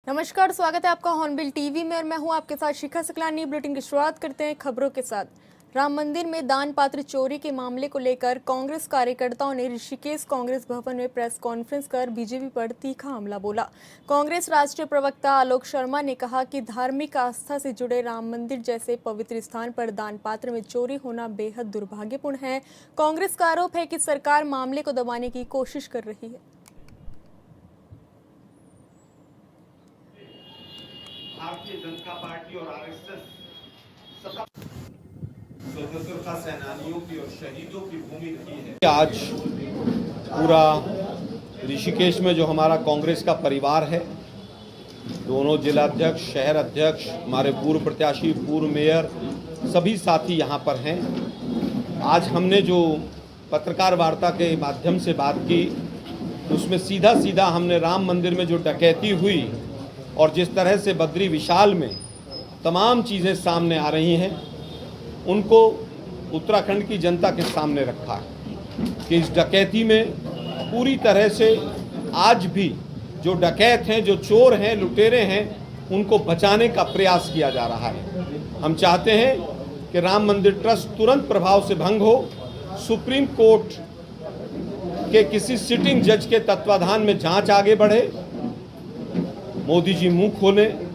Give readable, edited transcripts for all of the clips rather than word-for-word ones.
नमस्कार, स्वागत है आपका हॉर्नबिल टीवी में और मैं हूं आपके साथ शिखा सकलानी। बुलेटिन की शुरुआत करते हैं खबरों के साथ। राम मंदिर में दान पात्र चोरी के मामले को लेकर कांग्रेस कार्यकर्ताओं ने ऋषिकेश कांग्रेस भवन में प्रेस कॉन्फ्रेंस कर बीजेपी पर तीखा हमला बोला। कांग्रेस राष्ट्रीय प्रवक्ता आलोक शर्मा ने कहा कि धार्मिक आस्था से जुड़े राम मंदिर जैसे पवित्र स्थान पर दान पात्र में चोरी होना बेहद दुर्भाग्यपूर्ण है। कांग्रेस का आरोप है कि सरकार मामले को दबाने की कोशिश कर रही है। भारतीय जनता पार्टी और आरएसएस स्वतंत्रता सेनानियों की और शहीदों की भूमि रही है। आज पूरा ऋषिकेश में जो हमारा कांग्रेस का परिवार है, दोनों जिला अध्यक्ष, शहर अध्यक्ष, हमारे पूर्व प्रत्याशी, पूर्व मेयर, सभी साथी यहाँ पर हैं। आज हमने जो पत्रकार वार्ता के माध्यम से बात की, उसमें सीधा हमने राम मंदिर में जो डकैती हुई और जिस तरह से बद्री विशाल में तमाम चीज़ें सामने आ रही हैं, उनको उत्तराखंड की जनता के सामने रखा है कि इस डकैती में पूरी तरह से आज भी जो डकैत हैं, जो चोर हैं, लुटेरे हैं, उनको बचाने का प्रयास किया जा रहा है। हम चाहते हैं कि राम मंदिर ट्रस्ट तुरंत प्रभाव से भंग हो, सुप्रीम कोर्ट के किसी सिटिंग जज के तत्वाधान में जांच आगे बढ़े, मोदी जी मुंह खोलें।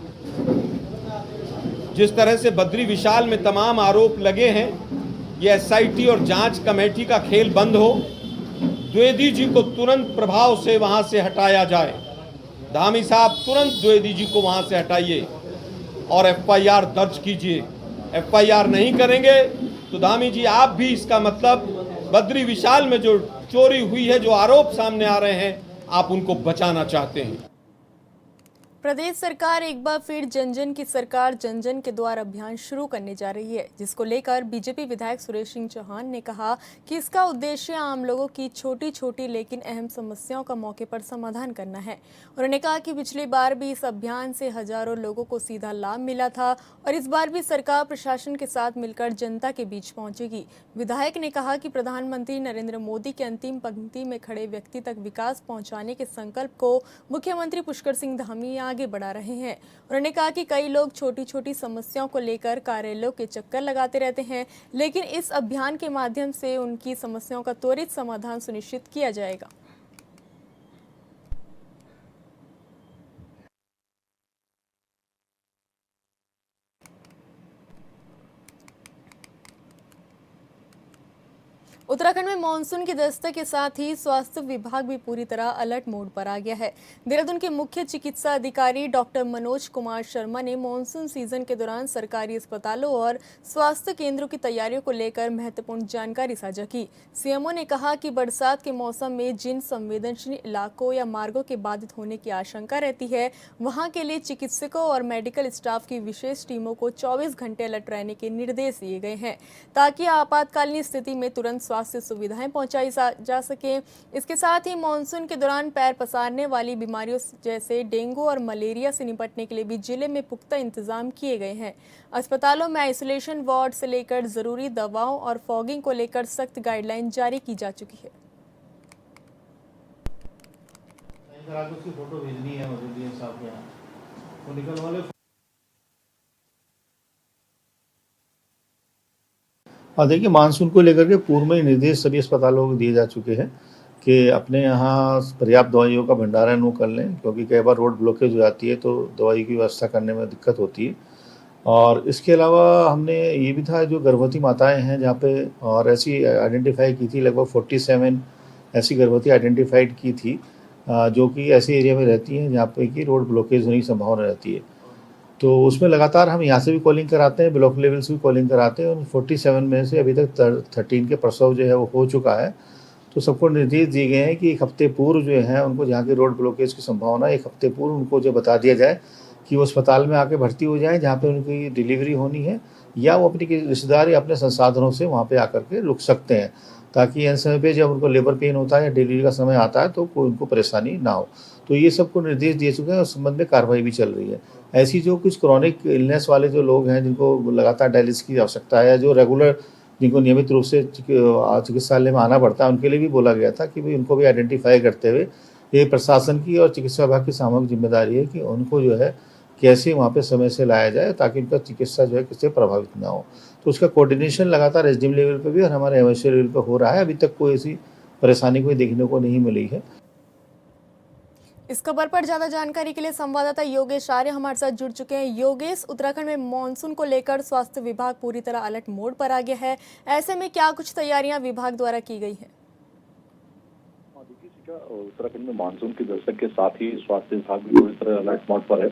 जिस तरह से बद्री विशाल में तमाम आरोप लगे हैं, ये एसआईटी और जांच कमेटी का खेल बंद हो, द्विवेदी जी को तुरंत प्रभाव से वहां से हटाया जाए। धामी साहब, तुरंत द्विवेदी जी को वहां से हटाइए और एफआईआर दर्ज कीजिए। एफआईआर नहीं करेंगे तो धामी जी, आप भी इसका मतलब बद्री विशाल में जो चोरी हुई है, जो आरोप सामने आ रहे हैं, आप उनको बचाना चाहते हैं। प्रदेश सरकार एक बार फिर जन जन की सरकार जन जन के द्वार अभियान शुरू करने जा रही है, जिसको लेकर बीजेपी विधायक सुरेश सिंह चौहान ने कहा कि इसका उद्देश्य आम लोगों की छोटी छोटी लेकिन अहम समस्याओं का मौके पर समाधान करना है। उन्होंने कहा कि पिछली बार भी इस अभियान से हजारों लोगों को सीधा लाभ मिला था और इस बार भी सरकार प्रशासन के साथ मिलकर जनता के बीच पहुंचेगी। विधायक ने कहा कि प्रधानमंत्री नरेंद्र मोदी के अंतिम पंक्ति में खड़े व्यक्ति तक विकास पहुंचाने के संकल्प को मुख्यमंत्री पुष्कर सिंह धामी आगे बढ़ा रहे हैं। उन्होंने कहा कि कई लोग छोटी छोटी समस्याओं को लेकर कार्यालयों के चक्कर लगाते रहते हैं, लेकिन इस अभियान के माध्यम से उनकी समस्याओं का त्वरित समाधान सुनिश्चित किया जाएगा। उत्तराखंड में मानसून की दस्तक के साथ ही स्वास्थ्य विभाग भी पूरी तरह अलर्ट मोड पर आ गया है। देहरादून के मुख्य चिकित्सा अधिकारी डॉक्टर मनोज कुमार शर्मा ने मानसून सीजन के दौरान सरकारी अस्पतालों और स्वास्थ्य केंद्रों की तैयारियों को लेकर महत्वपूर्ण जानकारी साझा की। सीएमओ ने कहा कि बरसात के मौसम में जिन संवेदनशील इलाकों या मार्गों के बाधित होने की आशंका रहती है, वहां के लिए चिकित्सकों और मेडिकल स्टाफ की विशेष टीमों को 24 घंटे अलर्ट रहने के निर्देश दिए गए हैं, ताकि आपातकालीन स्थिति में तुरंत स्वास्थ्य सुविधाएं पहुंचाई जा सके। इसके साथ ही मानसून के दौरान पैर पसारने वाली बीमारियों जैसे डेंगू और मलेरिया से निपटने के लिए भी जिले में पुख्ता इंतजाम किए गए हैं। अस्पतालों में आइसोलेशन वार्ड से लेकर जरूरी दवाओं और फॉगिंग को लेकर सख्त गाइडलाइन जारी की जा चुकी है। फोटो भेजनी है मुझे साहब के यहाँ, वो निकल वाले। और देखिए, मानसून को लेकर के पूर्व में निर्देश सभी अस्पतालों को दिए जा चुके हैं कि अपने यहाँ पर्याप्त दवाइयों का भंडारण वो कर लें, क्योंकि कई बार रोड ब्लॉकेज हो जाती है तो दवाई की व्यवस्था करने में दिक्कत होती है। और इसके अलावा हमने ये भी था, जो गर्भवती माताएं हैं जहाँ पे, और ऐसी आइडेंटिफाई की थी, लगभग 47 ऐसी गर्भवती आइडेंटिफाइड की थी जो कि ऐसे एरिया में रहती हैं जहाँ पे कि रोड ब्लॉकेज होने की संभावना रहती है। तो उसमें लगातार हम यहाँ से भी कॉलिंग कराते हैं, ब्लॉक लेवल से भी कॉलिंग कराते हैं। और 47 में से अभी तक 13 के प्रसव जो है वो हो चुका है। तो सबको निर्देश दिए गए हैं कि एक हफ्ते पूर्व जो है उनको, जहाँ की रोड ब्लॉकेज की संभावना, एक हफ्ते पूर्व उनको जो बता दिया जाए कि वो अस्पताल में आके भर्ती हो जाएँ जहाँ पर उनकी डिलीवरी होनी है, या वो अपनी रिश्तेदार या अपने संसाधनों से वहाँ पर आकर के रुक सकते हैं, ताकि ऐसे समय पे जब उनको लेबर पेन होता है या डिलीवरी का समय आता है तो कोई उनको परेशानी ना हो। तो ये सबको निर्देश दिए चुके हैं और उस संबंध में कार्रवाई भी चल रही है। ऐसी जो कुछ क्रॉनिक इलनेस वाले जो लोग हैं, जिनको लगातार डायलिसिस की आवश्यकता है, या जो रेगुलर, जिनको नियमित रूप से चिकित्सालय में आना पड़ता है, उनके लिए भी बोला गया था कि भाई उनको भी आइडेंटिफाई करते हुए ये प्रशासन की और चिकित्सा विभाग की सामूहिक जिम्मेदारी है कि उनको जो है कैसे वहाँ पे समय से लाया जाए ताकि उनका चिकित्सा जो है किसी प्रभावित ना हो। तो उसका कोऑर्डिनेशन लगातार एसडीएम लेवल पे भी और हमारे एमएससी लेवल पे हो रहा है। अभी तक कोई ऐसी परेशानी कोई देखने को नहीं मिली है। इस खबर पर ज्यादा जानकारी के लिए संवाददाता योगेश आर्य हमारे साथ जुड़ चुके हैं। योगेश, उत्तराखंड में मानसून को लेकर स्वास्थ्य विभाग पूरी तरह अलर्ट मोड पर आ गया है। ऐसे में क्या कुछ तैयारियां विभाग द्वारा की गई है? उत्तराखंड में मानसून की दस्तक के साथ ही स्वास्थ्य विभाग भी पूरी तरह अलर्ट मोड पर है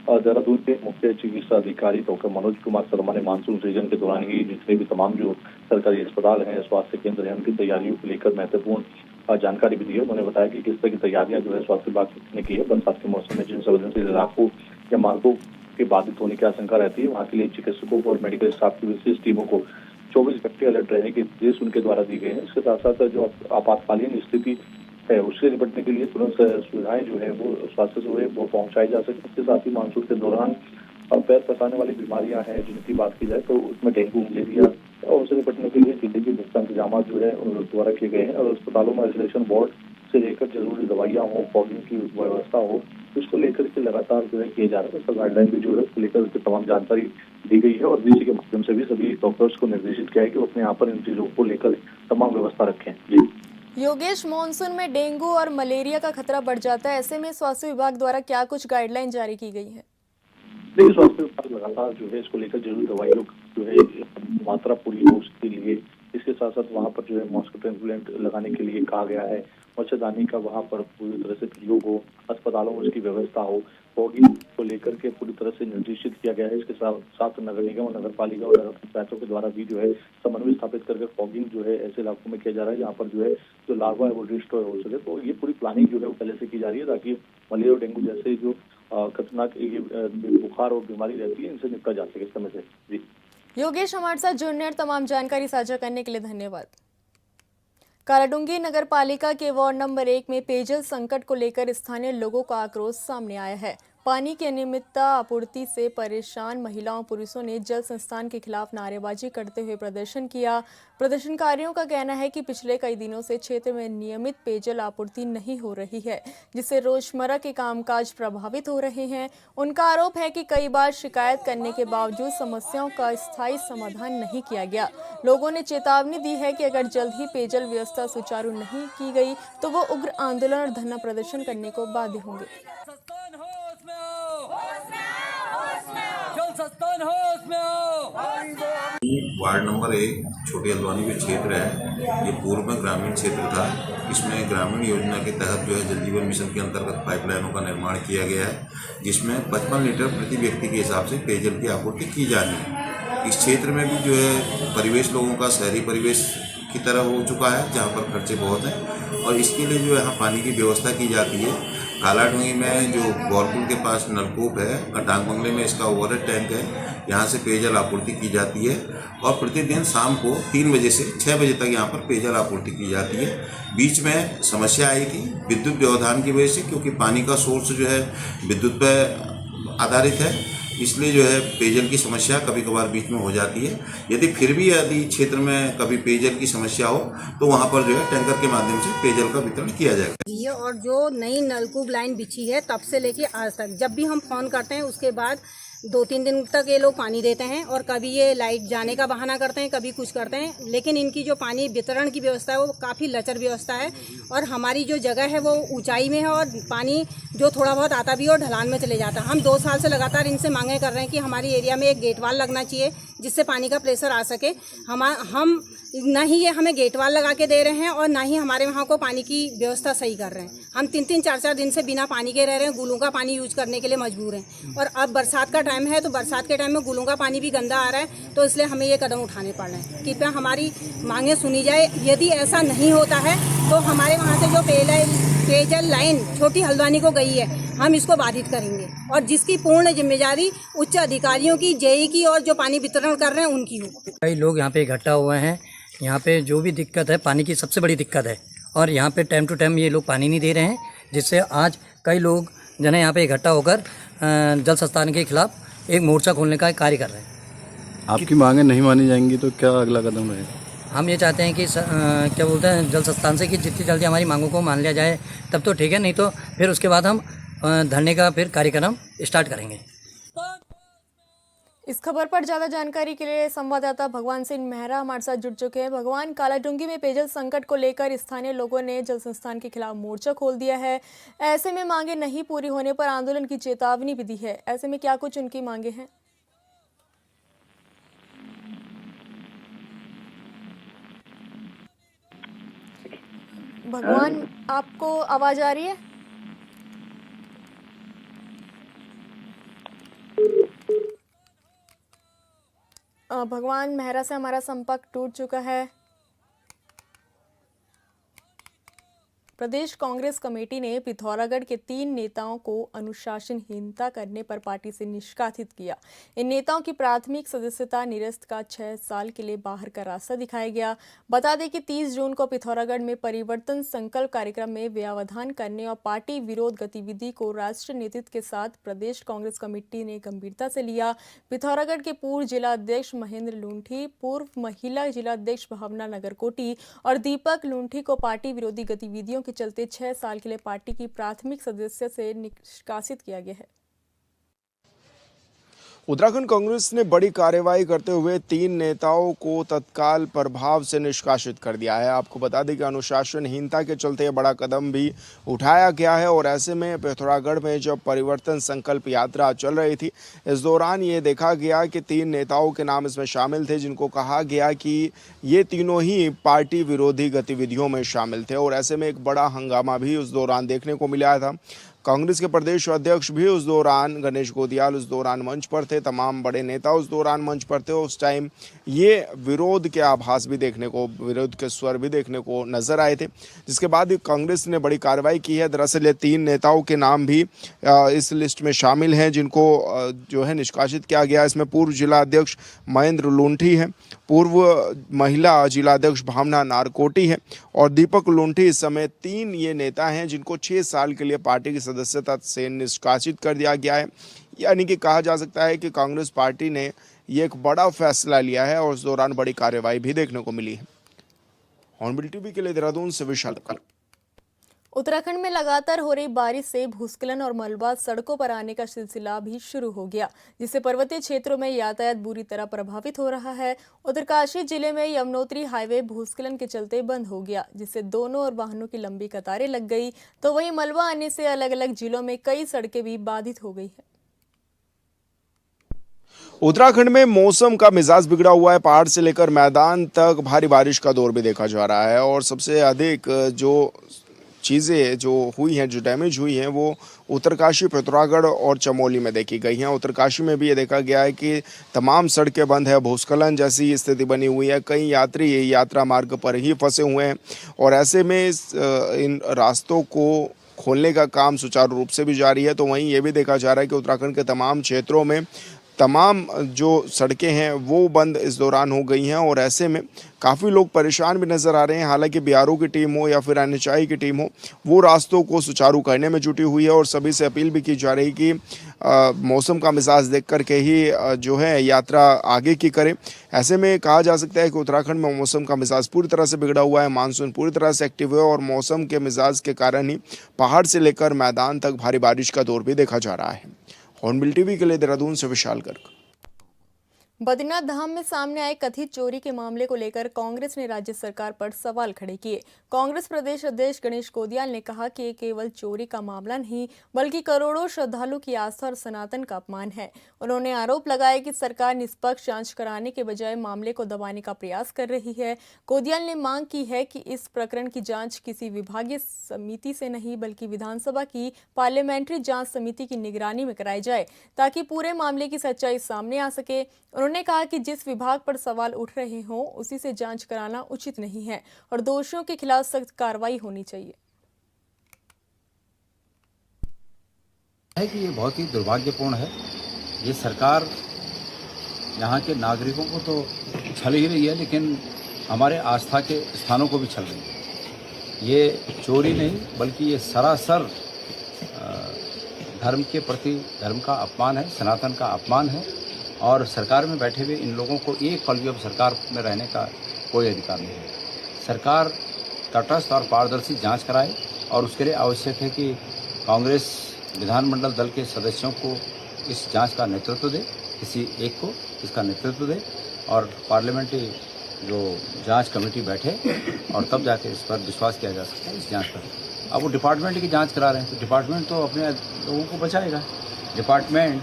और देहरादून के मुख्य चिकित्सा अधिकारी डॉक्टर मनोज कुमार शर्मा ने मानसून सीजन के दौरान ही जितने भी तमाम जो सरकारी अस्पताल हैं, स्वास्थ्य केंद्र हैं, उनकी तैयारियों को लेकर महत्वपूर्ण जानकारी भी दी है। उन्होंने बताया कि किस तरह की तैयारियां जो है स्वास्थ्य विभाग ने की है। बरसात के मौसम में जिन संवेदनशील इलाकों या मार्गों के बाधित होने की आशंका रहती है, वहाँ के लिए चिकित्सकों को और मेडिकल स्टाफ की विशेष टीमों को 24 घंटे अलर्ट रहने के निर्देश उनके द्वारा दिए गए हैं। इसके साथ साथ जो आपातकालीन स्थिति है उससे निपटने के लिए तुरंत सुविधाएं जो है वो स्वास्थ्य से वो पहुंचाई जा सके। इसके साथ ही मानसून के दौरान पैर फंसाने वाली बीमारियां हैं जिनकी बात की जाए तो उसमें डेंगू, मलेरिया और उससे निपटने के लिए जिले के विस्तार इंतजाम जो है द्वारा किए गए हैं और अस्पतालों में आइसोलेशन वार्ड से लेकर जरूरी दवाइयां हो, फॉगिंग की व्यवस्था हो, इसको लेकर के लगातार जो है किए जा रहे हैं। उसका गाइडलाइन भी जो है उसको लेकर उसकी तमाम जानकारी दी गई है और डीसी के माध्यम से भी सभी डॉक्टर्स को निर्देशित किया है कि वो अपने यहाँ पर इन चीजों को लेकर तमाम व्यवस्था रखें। जी योगेश, मानसून में डेंगू और मलेरिया का खतरा बढ़ जाता है। ऐसे में स्वास्थ्य विभाग द्वारा क्या कुछ गाइडलाइन जारी की गई है? देखिए, स्वास्थ्य विभाग लगातार जो है इसको लेकर जरूरी दवाइयों जो है मात्रा पूरी हो उसके लिए, इसके साथ साथ वहाँ पर जो है मॉस्किटो रिपेलेंट लगाने के लिए कहा गया है। मच्छरदानी का वहाँ पर पूरी तरह से प्रयोग हो, अस्पतालों में उसकी व्यवस्था हो, फॉगिंग को लेकर के पूरी तरह से निर्देशित किया गया है। इसके साथ नगर निगम और नगर पालिका और नगर पंचायतों के द्वारा भी जो है समन्वय स्थापित करके फॉगिंग जो है ऐसे इलाकों में किया जा रहा है जहाँ पर जो है जो लार्वा है वो डिस्ट्रॉय हो सके। तो ये पूरी प्लानिंग जो है वो पहले से की जा रही है ताकि मलेरिया और डेंगू जैसे जो खतरनाक बुखार और बीमारी रहती है इनसे निपटा जा सके समय से। जी योगेश, हमारे साथ जुड़ने और तमाम जानकारी साझा करने के लिए धन्यवाद। कालाडूंगी नगर पालिका के वार्ड नंबर 1 में पेयजल संकट को लेकर स्थानीय लोगों का आक्रोश सामने आया है। पानी की अनियमितता आपूर्ति से परेशान महिलाओं पुरुषों ने जल संस्थान के खिलाफ नारेबाजी करते हुए प्रदर्शन किया। प्रदर्शनकारियों का कहना है कि पिछले कई दिनों से क्षेत्र में नियमित पेयजल आपूर्ति नहीं हो रही है, जिससे रोजमर्रा के कामकाज प्रभावित हो रहे हैं। उनका आरोप है कि कई बार शिकायत करने के बावजूद समस्याओं का स्थायी समाधान नहीं किया गया। लोगों ने चेतावनी दी है कि अगर जल्द ही पेयजल व्यवस्था सुचारू नहीं की गई तो वो उग्र आंदोलन और धरना प्रदर्शन करने को बाध्य होंगे। वार्ड नंबर 1 छोटी हल्द्वानी के क्षेत्र है। ये पूर्व में ग्रामीण क्षेत्र था। इसमें ग्रामीण योजना के तहत जो है जल जीवन मिशन के अंतर्गत पाइपलाइनों का निर्माण किया गया है, जिसमें 55 लीटर प्रति व्यक्ति के हिसाब से पेयजल की आपूर्ति की जानी है। इस क्षेत्र में भी जो है परिवेश लोगों का शहरी परिवेश की तरह हो चुका है, जहाँ पर खर्चे बहुत हैं और इसके लिए जो यहाँ पानी की व्यवस्था की जाती है। कालाडूंगी में जो गौरपुर के पास नलकूप है, डाक बंगले में इसका ओवरहेड टैंक है, यहाँ से पेयजल आपूर्ति की जाती है और प्रतिदिन शाम को 3 बजे से 6 बजे तक यहाँ पर पेयजल आपूर्ति की जाती है। बीच में समस्या आई थी विद्युत व्यवधान की वजह से, क्योंकि पानी का सोर्स जो है विद्युत पर आधारित है, इसलिए जो है पेयजल की समस्या कभी कभार बीच में हो जाती है। यदि क्षेत्र में कभी पेयजल की समस्या हो तो वहाँ पर जो है टैंकर के माध्यम से पेयजल का वितरण किया जाएगा। और जो नई नलकूप लाइन बिछी है तब से लेके आज तक जब भी हम फोन करते हैं उसके बाद 2-3 दिन तक ये लोग पानी देते हैं और कभी ये लाइट जाने का बहाना करते हैं, कभी कुछ करते हैं, लेकिन इनकी जो पानी वितरण की व्यवस्था है वो काफ़ी लचर व्यवस्था है और हमारी जो जगह है वो ऊंचाई में है और पानी जो थोड़ा बहुत आता भी है और ढलान में चले जाता है। हम 2 साल से लगातार इनसे मांगे कर रहे हैं कि हमारी एरिया में एक गेट वाल लगना चाहिए जिससे पानी का प्रेशर आ सके। हम ना ही ये हमें गेट वाल लगा के दे रहे हैं और ना ही हमारे वहाँ को पानी की व्यवस्था सही कर रहे हैं। हम 3-3, 4-4 दिन से बिना पानी के रह रहे हैं, गुलों का पानी यूज करने के लिए मजबूर हैं और अब बरसात का टाइम है तो बरसात के टाइम में गुलों का पानी भी गंदा आ रहा है, तो इसलिए हमें ये कदम उठाने पड़ रहे हैं। कृपया हमारी मांगे सुनी जाए। यदि ऐसा नहीं होता है तो हमारे वहाँ से जो पेयजल लाइन छोटी हल्द्वानी को गई है हम इसको बाधित करेंगे और जिसकी पूर्ण जिम्मेदारी उच्च अधिकारियों की, जेई की और जो पानी वितरण कर रहे हैं उनकी हो। कई लोग यहाँ पे इकट्ठा हुए हैं। यहाँ पे जो भी दिक्कत है, पानी की सबसे बड़ी दिक्कत है और यहाँ पे टाइम टू टाइम ये लोग पानी नहीं दे रहे हैं, जिससे आज कई लोग जो है यहाँ पे इकट्ठा होकर जल संस्थान के खिलाफ एक मोर्चा खोलने का कार्य कर रहे हैं। आपकी मांगें नहीं मानी जाएंगी तो क्या अगला कदम रहेगा? हम ये चाहते हैं कि क्या बोलते हैं जल संस्थान से कि जितनी जल्दी हमारी मांगों को मान लिया जाए तब तो ठीक है, नहीं तो फिर उसके बाद हम धरने का फिर कार्यक्रम स्टार्ट करेंगे। इस खबर पर ज्यादा जानकारी के लिए संवाददाता भगवान सिंह मेहरा हमारे साथ जुड़ चुके हैं। भगवान, कालाडूंगी में पेयजल संकट को लेकर स्थानीय लोगों ने जल संस्थान के खिलाफ मोर्चा खोल दिया है। ऐसे में मांगे नहीं पूरी होने पर आंदोलन की चेतावनी भी दी है। ऐसे में क्या कुछ उनकी मांगे हैं? भगवान, आपको आवाज आ रही है? भगवान मेहरा से हमारा संपर्क टूट चुका है। प्रदेश कांग्रेस कमेटी ने पिथौरागढ़ के 3 नेताओं को अनुशासनहीनता करने पर पार्टी से निष्कासित किया। इन नेताओं की प्राथमिक सदस्यता निरस्त का 6 साल के लिए बाहर का रास्ता दिखाया गया। बता दें कि 30 जून को पिथौरागढ़ में परिवर्तन संकल्प कार्यक्रम में व्यवधान करने और पार्टी विरोध गतिविधि को राष्ट्रीय नेतृत्व के साथ प्रदेश कांग्रेस कमेटी ने गंभीरता से लिया। पिथौरागढ़ के पूर्व जिला अध्यक्ष महेंद्र लूंठी, पूर्व महिला जिला अध्यक्ष भावना नगरकोटी और दीपक लूंठी को पार्टी विरोधी गतिविधियों के चलते 6 साल के लिए पार्टी की प्राथमिक सदस्य से निष्कासित किया गया है। उत्तराखंड कांग्रेस ने बड़ी कार्रवाई करते हुए 3 नेताओं को तत्काल प्रभाव से निष्कासित कर दिया है। आपको बता दें कि अनुशासनहीनता के चलते यह बड़ा कदम भी उठाया गया है और ऐसे में पिथौरागढ़ में जब परिवर्तन संकल्प यात्रा चल रही थी, इस दौरान ये देखा गया कि 3 नेताओं के नाम इसमें शामिल थे, जिनको कहा गया कि ये तीनों ही पार्टी विरोधी गतिविधियों में शामिल थे और ऐसे में एक बड़ा हंगामा भी उस दौरान देखने को मिला था। कांग्रेस के प्रदेश अध्यक्ष भी उस दौरान, गणेश गोदियाल उस दौरान मंच पर थे, तमाम बड़े नेता उस दौरान मंच पर थे। उस टाइम ये विरोध के आभास भी देखने को, विरोध के स्वर भी देखने को नजर आए थे, जिसके बाद कांग्रेस ने बड़ी कार्रवाई की है। दरअसल ये 3 नेताओं के नाम भी इस लिस्ट में शामिल हैं, जिनको जो है निष्कासित किया गया। इसमें पूर्व जिला अध्यक्ष महेंद्र लूंठी है, पूर्व महिला जिला अध्यक्ष भावना नारकोटी है और दीपक लूंठी। इस समय 3 ये नेता हैं जिनको 6 साल के लिए पार्टी की सदस्यता से निष्कासित कर दिया गया है। यानी कि कहा जा सकता है कि कांग्रेस पार्टी ने ये एक बड़ा फैसला लिया है और उस दौरान बड़ी कार्रवाई भी देखने को मिली है। हॉर्नबिल टीवी के लिए देहरादून से विशाल। उत्तराखंड में लगातार हो रही बारिश से भूस्खलन और मलबा सड़कों पर आने का सिलसिला भी शुरू हो गया, जिससे पर्वतीय क्षेत्रों में यातायात बुरी तरह प्रभावित हो रहा है। उत्तरकाशी जिले में यमुनोत्री हाईवे भूस्खलन के चलते बंद हो गया, जिससे दोनों ओर वाहनों की लंबी कतारें लग गई। तो वहीं मलबा आने से अलग अलग जिलों में कई सड़कें भी बाधित हो गई है। उत्तराखंड में मौसम का मिजाज बिगड़ा हुआ है। पहाड़ से लेकर मैदान तक भारी बारिश का दौर भी देखा जा रहा है और सबसे अधिक जो चीज़ें जो हुई हैं, जो डैमेज हुई हैं, वो उत्तरकाशी, पिथौरागढ़ और चमोली में देखी गई हैं। उत्तरकाशी में भी ये देखा गया है कि तमाम सड़कें बंद है, भूस्खलन जैसी स्थिति बनी हुई है। कई यात्री यात्रा मार्ग पर ही फंसे हुए हैं और ऐसे में इन रास्तों को खोलने का काम सुचारू रूप से भी जारी है। तो वहीं ये भी देखा जा रहा है कि उत्तराखंड के तमाम क्षेत्रों में तमाम जो सड़कें हैं वो बंद इस दौरान हो गई हैं और ऐसे में काफ़ी लोग परेशान भी नज़र आ रहे हैं। हालांकि बीआरओ की टीम हो या फिर एनएचआई की टीम हो, वो रास्तों को सुचारू करने में जुटी हुई है और सभी से अपील भी की जा रही कि मौसम का मिजाज देख करके ही जो है यात्रा आगे की करें। ऐसे में कहा जा सकता है कि उत्तराखंड में मौसम का मिजाज पूरी तरह से बिगड़ा हुआ है। मानसून पूरी तरह से एक्टिव है और मौसम के मिजाज के कारण ही पहाड़ से लेकर मैदान तक भारी बारिश का दौर भी देखा जा रहा है। हॉर्नबिल टीवी के लिए देहरादून से विशाल गर्ग। बद्रीनाथ धाम में सामने आए कथित चोरी के मामले को लेकर कांग्रेस ने राज्य सरकार पर सवाल खड़े किए। कांग्रेस प्रदेश अध्यक्ष गणेश गोदियाल ने कहा कि ये केवल चोरी का मामला नहीं, बल्कि करोड़ों श्रद्धालु की आस्था और सनातन का अपमान है। उन्होंने आरोप लगाया कि सरकार निष्पक्ष जांच कराने के बजाय मामले को दबाने का प्रयास कर रही है। गोदियाल ने मांग की है कि इस प्रकरण की जांच किसी विभागीय समिति से नहीं, बल्कि विधानसभा की पार्लियामेंट्री जांच समिति की निगरानी में कराई जाए, ताकि पूरे मामले की सच्चाई सामने आ सके। उन्होंने कहा कि जिस विभाग पर सवाल उठ रहे हों उसी से जांच कराना उचित नहीं है और दोषियों के खिलाफ सख्त कार्रवाई होनी चाहिए। है कि ये बहुत ही दुर्भाग्यपूर्ण है। ये सरकार यहाँ के नागरिकों को तो छल ही रही है, लेकिन हमारे आस्था के स्थानों को भी छल रही है। ये चोरी नहीं, बल्कि ये सरासर धर्म के प्रति धर्म का अपमान है, सनातन का अपमान है और सरकार में बैठे हुए इन लोगों को एक पल भी अब सरकार में रहने का कोई अधिकार नहीं है। सरकार तटस्थ और पारदर्शी जांच कराए और उसके लिए आवश्यक है कि कांग्रेस विधानमंडल दल के सदस्यों को इस जांच का नेतृत्व दे, किसी एक को इसका नेतृत्व दे और पार्लियामेंट्री जो जांच कमेटी बैठे और तब जाके इस पर विश्वास किया जा सकता है इस जांच पर। अब वो डिपार्टमेंट की जांच करा रहे हैं तो डिपार्टमेंट तो अपने लोगों को बचाएगा। डिपार्टमेंट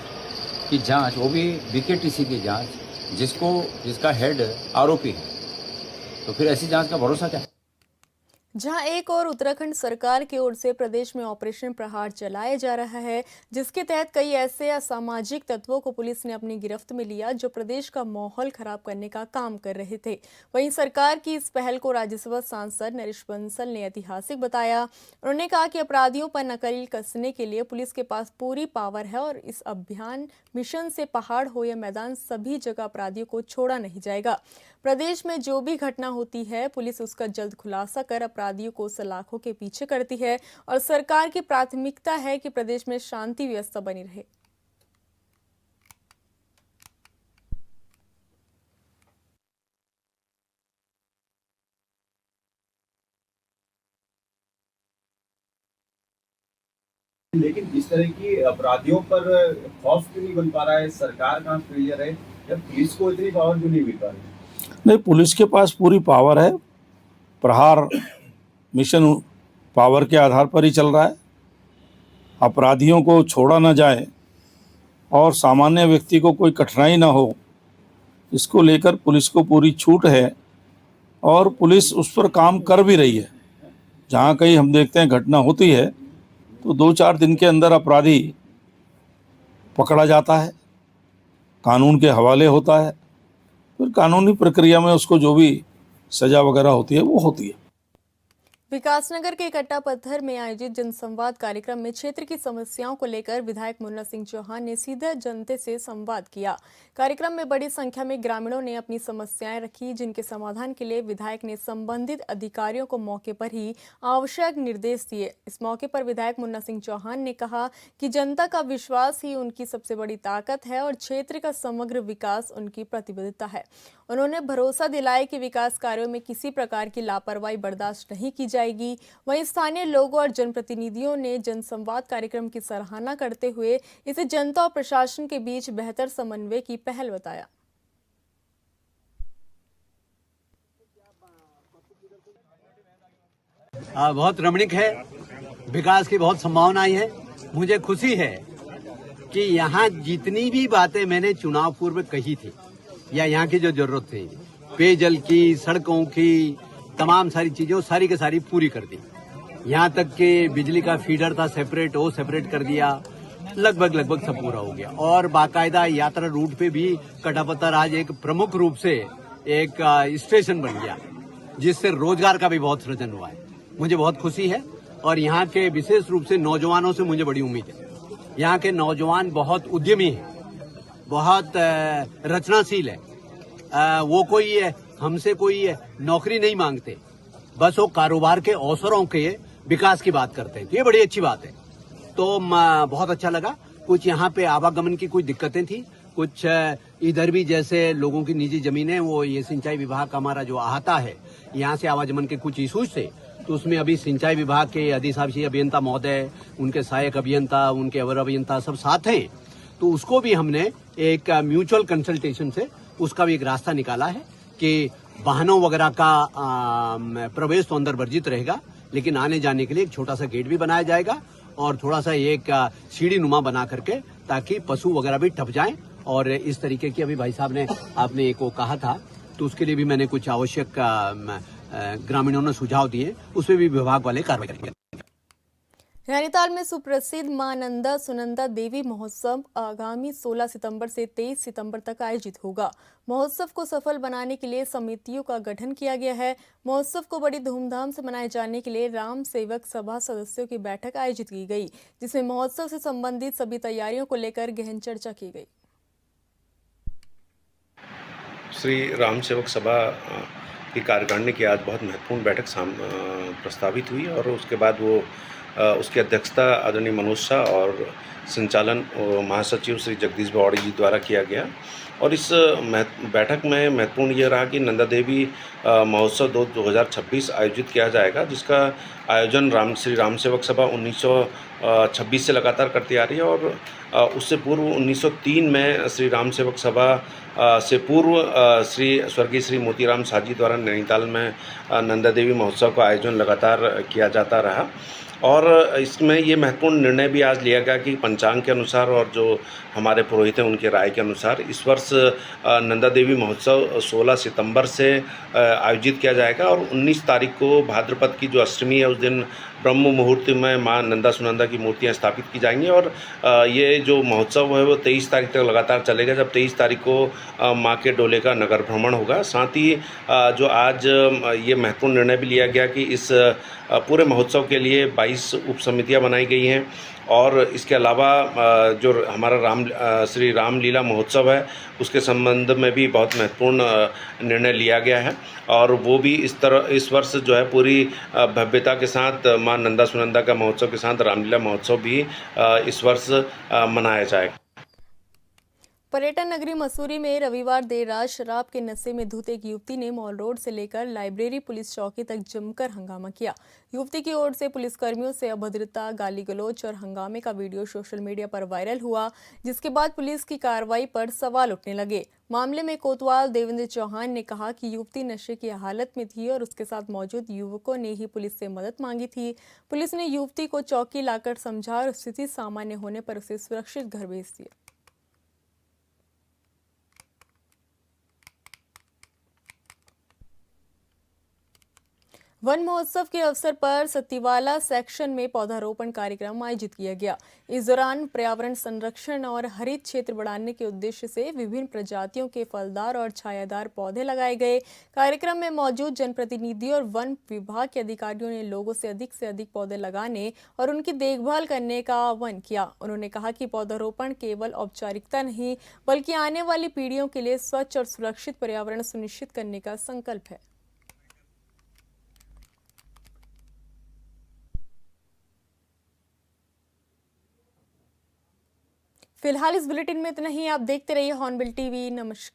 की जांच, वो भी बीकेटीसी की जांच, जिसका हेड आरोपी है, तो फिर ऐसी जांच का भरोसा क्या? जहां एक और उत्तराखंड सरकार की ओर से प्रदेश में ऑपरेशन प्रहार चलाया जा रहा है, जिसके तहत कई ऐसे असामाजिक तत्वों को पुलिस ने अपनी गिरफ्त में लिया जो प्रदेश का माहौल खराब करने का काम कर रहे थे। वहीं सरकार की इस पहल को राज्यसभा सांसद नरेश बंसल ने ऐतिहासिक बताया। उन्होंने कहा कि अपराधियों पर नकेल कसने के लिए पुलिस के पास पूरी पावर है और इस अभियान मिशन से पहाड़ हो या मैदान, सभी जगह अपराधियों को छोड़ा नहीं जाएगा। प्रदेश में जो भी घटना होती है, पुलिस उसका जल्द खुलासा कर अपराधियों को सलाखों के पीछे करती है और सरकार की प्राथमिकता है कि प्रदेश में शांति व्यवस्था बनी रहे। लेकिन इस तरह की अपराधियों पर खौफ क्यों नहीं बन पा रहा है? सरकार कहाँ फेलियर है? जब पुलिस को इतनी पावर क्यों नहीं मिल पा रही? नहीं, पुलिस के पास पूरी पावर है। प्रहार मिशन पावर के आधार पर ही चल रहा है। अपराधियों को छोड़ा ना जाए और सामान्य व्यक्ति को कोई कठिनाई ना हो, इसको लेकर पुलिस को पूरी छूट है और पुलिस उस पर काम कर भी रही है। जहाँ कहीं हम देखते हैं घटना होती है तो 2-4 दिन के अंदर अपराधी पकड़ा जाता है, कानून के हवाले होता है, फिर कानूनी प्रक्रिया में उसको जो भी सजा वगैरह होती है वो होती है। विकासनगर के कट्टापत्थर में आयोजित जनसंवाद कार्यक्रम में क्षेत्र की समस्याओं को लेकर विधायक मुन्ना सिंह चौहान ने सीधे जनता से संवाद किया। कार्यक्रम में बड़ी संख्या में ग्रामीणों ने अपनी समस्याएं रखी, जिनके समाधान के लिए विधायक ने संबंधित अधिकारियों को मौके पर ही आवश्यक निर्देश दिए। इस मौके पर विधायक मुन्ना सिंह चौहान ने कहा कि जनता का विश्वास ही उनकी सबसे बड़ी ताकत है और क्षेत्र का समग्र विकास उनकी प्रतिबद्धता है। उन्होंने भरोसा दिलाया कि विकास कार्यों में किसी प्रकार की लापरवाही बर्दाश्त नहीं की जाएगी। वहीं स्थानीय लोगों और जनप्रतिनिधियों ने जनसंवाद कार्यक्रम की सराहना करते हुए इसे जनता और प्रशासन के बीच बेहतर समन्वय की पहल बताया। बहुत रमणीक है, विकास की बहुत संभावनाएं है। मुझे खुशी है कि यहाँ जितनी भी बातें मैंने चुनाव पूर्व कही थी या यहाँ की जो जरूरत थी, पेयजल की, सड़कों की, तमाम सारी चीजें सारी की सारी पूरी कर दी। यहाँ तक कि बिजली का फीडर था सेपरेट, वो सेपरेट कर दिया। लगभग सब पूरा हो गया और बाकायदा यात्रा रूट पे भी कट्टापत्थर आज एक प्रमुख रूप से एक स्टेशन बन गया, जिससे रोजगार का भी बहुत सृजन हुआ है। मुझे बहुत खुशी है और यहाँ के विशेष रूप से नौजवानों से मुझे बड़ी उम्मीद है। यहाँ के नौजवान बहुत उद्यमी हैं, बहुत रचनाशील है। वो कोई हमसे कोई नौकरी नहीं मांगते, बस वो कारोबार के अवसरों के विकास की बात करते हैं। तो ये बड़ी अच्छी बात है। तो बहुत अच्छा लगा। कुछ यहाँ पे आवागमन की कुछ दिक्कतें थी, कुछ इधर भी जैसे लोगों की निजी जमीनें, वो ये सिंचाई विभाग का हमारा जो अहाता है, यहाँ से आवागमन के कुछ इशूज थे। तो उसमें अभी सिंचाई विभाग के अधिशासी अभियंता महोदय, उनके सहायक अभियंता, उनके अवर अभियंता सब साथ हैं। तो उसको भी हमने एक म्यूचुअल कंसल्टेशन से उसका भी एक रास्ता निकाला है कि वाहनों वगैरह का प्रवेश तो अंदर वर्जित रहेगा, लेकिन आने जाने के लिए एक छोटा सा गेट भी बनाया जाएगा और थोड़ा सा एक सीढ़ी नुमा बना करके, ताकि पशु वगैरह भी टप जाएं। और इस तरीके की अभी भाई साहब ने आपने एक वो कहा था, तो उसके लिए भी मैंने कुछ आवश्यक ग्रामीणों ने सुझाव दिए, उसमें भी विभाग वाले कार्रवाई करेंगे। नैनीताल में सुप्रसिद्ध मां नंदा सुनंदा देवी महोत्सव आगामी 16 सितंबर से 23 सितंबर तक आयोजित होगा। महोत्सव को सफल बनाने के लिए समितियों का गठन किया गया है। महोत्सव को बड़ी धूमधाम से मनाए जाने के लिए राम सेवक सभा सदस्यों की बैठक आयोजित की गई, जिसमें महोत्सव से संबंधित सभी तैयारियों को लेकर गहन चर्चा की गई। श्री राम सेवक सभा की कार्यकारिणी की आज बहुत महत्वपूर्ण बैठक प्रस्तावित हुई और उसके बाद वो उसकी अध्यक्षता आदरणीय मनोज शाह और संचालन महासचिव श्री जगदीश बवाड़ी जी द्वारा किया गया। और इस बैठक में महत्वपूर्ण ये रहा कि नंदा देवी महोत्सव 2026 आयोजित किया जाएगा, जिसका आयोजन श्री राम सेवक सभा 1926 से लगातार करती आ रही है। और उससे पूर्व 1903 में श्री राम सेवक सभा से पूर्व स्वर्गीय श्री मोतीराम साजी द्वारा नैनीताल में नंदा देवी महोत्सव का आयोजन लगातार किया जाता रहा। और इसमें ये महत्वपूर्ण निर्णय भी आज लिया गया कि पंचांग के अनुसार और जो हमारे पुरोहित हैं उनके राय के अनुसार इस वर्ष नंदा देवी महोत्सव 16 सितंबर से आयोजित किया जाएगा। और 19 तारीख को भाद्रपद की जो अष्टमी है उस दिन ब्रह्म मुहूर्त में मां नंदा सुनंदा की मूर्तियां स्थापित की जाएंगी। और ये जो महोत्सव है वो 23 तारीख तक लगातार चलेगा, जब 23 तारीख को मां के डोले का नगर भ्रमण होगा। साथ ही जो आज ये महत्वपूर्ण निर्णय भी लिया गया कि इस पूरे महोत्सव के लिए 22 उप समितियाँ बनाई गई हैं। और इसके अलावा जो हमारा श्री रामलीला महोत्सव है उसके संबंध में भी बहुत महत्वपूर्ण निर्णय लिया गया है। और वो भी इस वर्ष जो है पूरी भव्यता के साथ मां नंदा सुनंदा का महोत्सव के साथ रामलीला महोत्सव भी इस वर्ष मनाया जाएगा। पर्यटन नगरी मसूरी में रविवार देर रात शराब के नशे में धुत एक युवती ने मॉल रोड से लेकर लाइब्रेरी पुलिस चौकी तक जमकर हंगामा किया। युवती की ओर से पुलिसकर्मियों से अभद्रता, गाली गलौज और हंगामे का वीडियो सोशल मीडिया पर वायरल हुआ, जिसके बाद पुलिस की कार्रवाई पर सवाल उठने लगे। मामले में कोतवाल देवेंद्र चौहान ने कहा कि युवती नशे की हालत में थी और उसके साथ मौजूद युवकों ने ही पुलिस से मदद मांगी थी। पुलिस ने युवती को चौकी लाकर समझा और स्थिति सामान्य होने पर उसे सुरक्षित घर भेज दिया। वन महोत्सव के अवसर पर सतीवाला सेक्शन में पौधारोपण कार्यक्रम आयोजित किया गया। इस दौरान पर्यावरण संरक्षण और हरित क्षेत्र बढ़ाने के उद्देश्य से विभिन्न प्रजातियों के फलदार और छायादार पौधे लगाए गए। कार्यक्रम में मौजूद जनप्रतिनिधि और वन विभाग के अधिकारियों ने लोगों से अधिक पौधे लगाने और उनकी देखभाल करने का आह्वान किया। उन्होंने कहा कि पौधारोपण केवल औपचारिकता नहीं बल्कि आने वाली पीढ़ियों के लिए स्वच्छ और सुरक्षित पर्यावरण सुनिश्चित करने का संकल्प है। फिलहाल इस बुलेटिन में इतना ही। आप देखते रहिए हॉर्नबिल टीवी। नमस्कार।